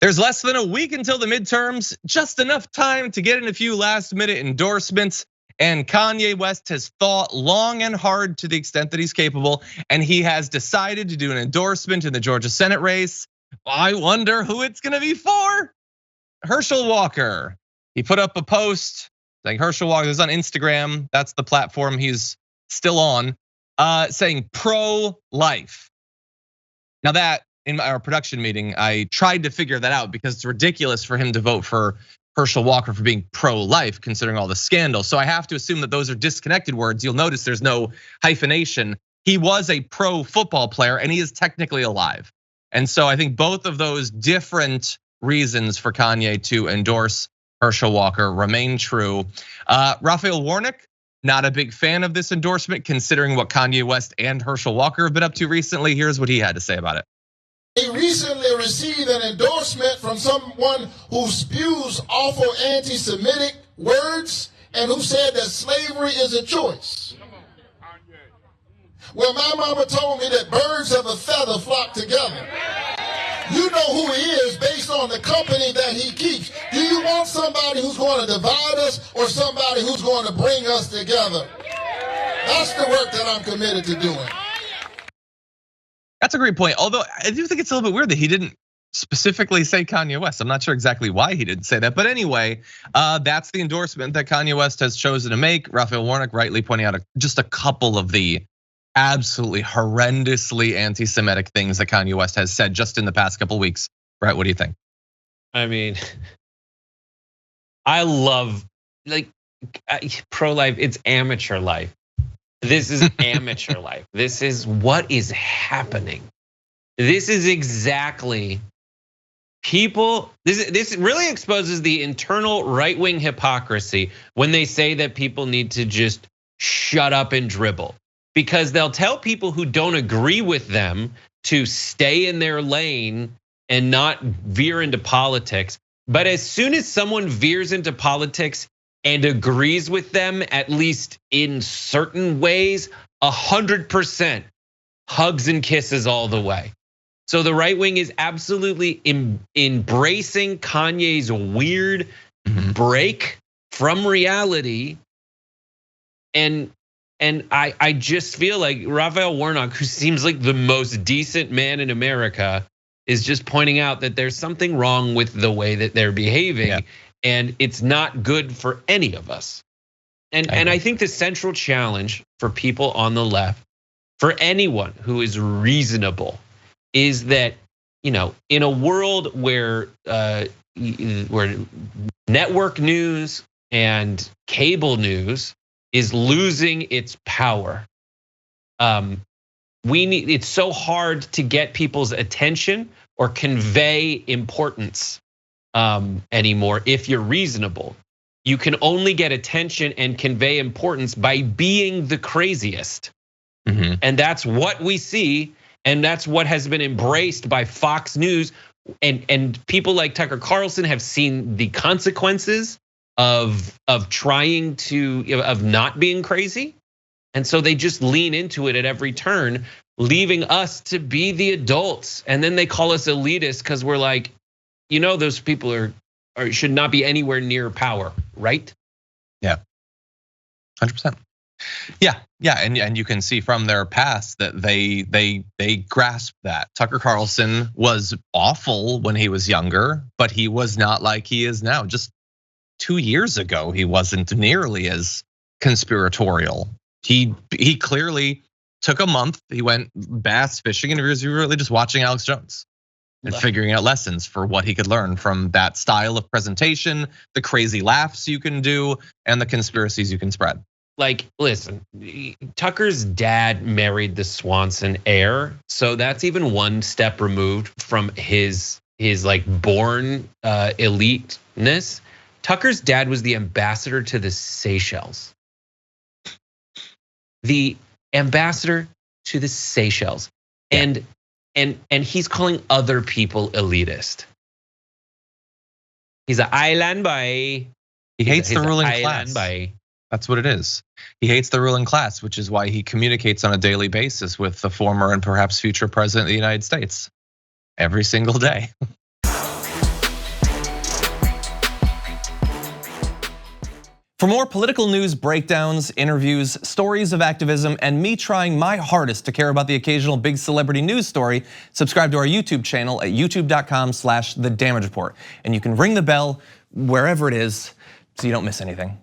There's less than a week until the midterms, just enough time to get in a few last-minute endorsements. And Kanye West has thought long and hard to the extent that he's capable, and he has decided to do an endorsement in the Georgia Senate race. I wonder who it's gonna be for. Herschel Walker. He put up a post saying Herschel Walker is on Instagram. That's the platform he's still on, saying pro-life. Now that, in our production meeting, I tried to figure that out because it's ridiculous for him to vote for Herschel Walker for being pro-life, considering all the scandal. So I have to assume that those are disconnected words. You'll notice there's no hyphenation. He was a pro football player and he is technically alive. And so I think both of those different reasons for Kanye to endorse Herschel Walker remain true. Raphael Warnock, not a big fan of this endorsement, considering what Kanye West and Herschel Walker have been up to recently. Here's what he had to say about it. He recently received an endorsement from someone who spews awful anti-Semitic words and who said that slavery is a choice. Well, my mama told me that birds of a feather flock together. You know who he is based on the company that he keeps. Do you want somebody who's going to divide us or somebody who's going to bring us together? That's the work that I'm committed to doing. That's a great point. Although I do think it's a little bit weird that he didn't specifically say Kanye West. I'm not sure exactly why he didn't say that. But anyway, that's the endorsement that Kanye West has chosen to make. Raphael Warnock rightly pointing out just a couple of the absolutely horrendously anti-Semitic things that Kanye West has said just in the past couple of weeks. Brett, what do you think? I mean, I love like pro-life, it's amateur life. This is amateur life. This is what is happening. This is exactly people. This really exposes the internal right-wing hypocrisy when they say that people need to just shut up and dribble. Because they'll tell people who don't agree with them to stay in their lane and not veer into politics. But as soon as someone veers into politics and agrees with them, at least in certain ways, 100% hugs and kisses all the way. So the right wing is absolutely embracing Kanye's weird break from reality. And I just feel like Raphael Warnock, who seems like the most decent man in America, is just pointing out that there's something wrong with the way that they're behaving. Yeah. And it's not good for any of us. And I think the central challenge for people on the left, for anyone who is reasonable, is that, you know, in a world where network news and cable news is losing its power, it's so hard to get people's attention or convey importance anymore. If you're reasonable, you can only get attention and convey importance by being the craziest. And that's what we see, and that's what has been embraced by Fox News. And people like Tucker Carlson have seen the consequences of trying to, of not being crazy. And so they just lean into it at every turn, leaving us to be the adults. And then they call us elitists because we're like, you know, those people are should not be anywhere near power, right? Yeah, 100%. Yeah, and you can see from their past that they grasp that. Tucker Carlson was awful when he was younger, but he was not like he is now. Just 2 years ago, he wasn't nearly as conspiratorial. He clearly took a month. He went bass fishing, and he was really just watching Alex Jones and figuring out lessons for what he could learn from that style of presentation, the crazy laughs you can do, and the conspiracies you can spread. Like, listen, Tucker's dad married the Swanson heir, so that's even one step removed from his like born eliteness. Tucker's dad was the ambassador to the Seychelles. The ambassador to the Seychelles. And he's calling other people elitist. He's an island boy. He hates the ruling class. That's what it is. He hates the ruling class, which is why he communicates on a daily basis with the former and perhaps future president of the United States every single day. For more political news breakdowns, interviews, stories of activism, and me trying my hardest to care about the occasional big celebrity news story, subscribe to our YouTube channel at youtube.com/thedamagereport. And you can ring the bell wherever it is so you don't miss anything.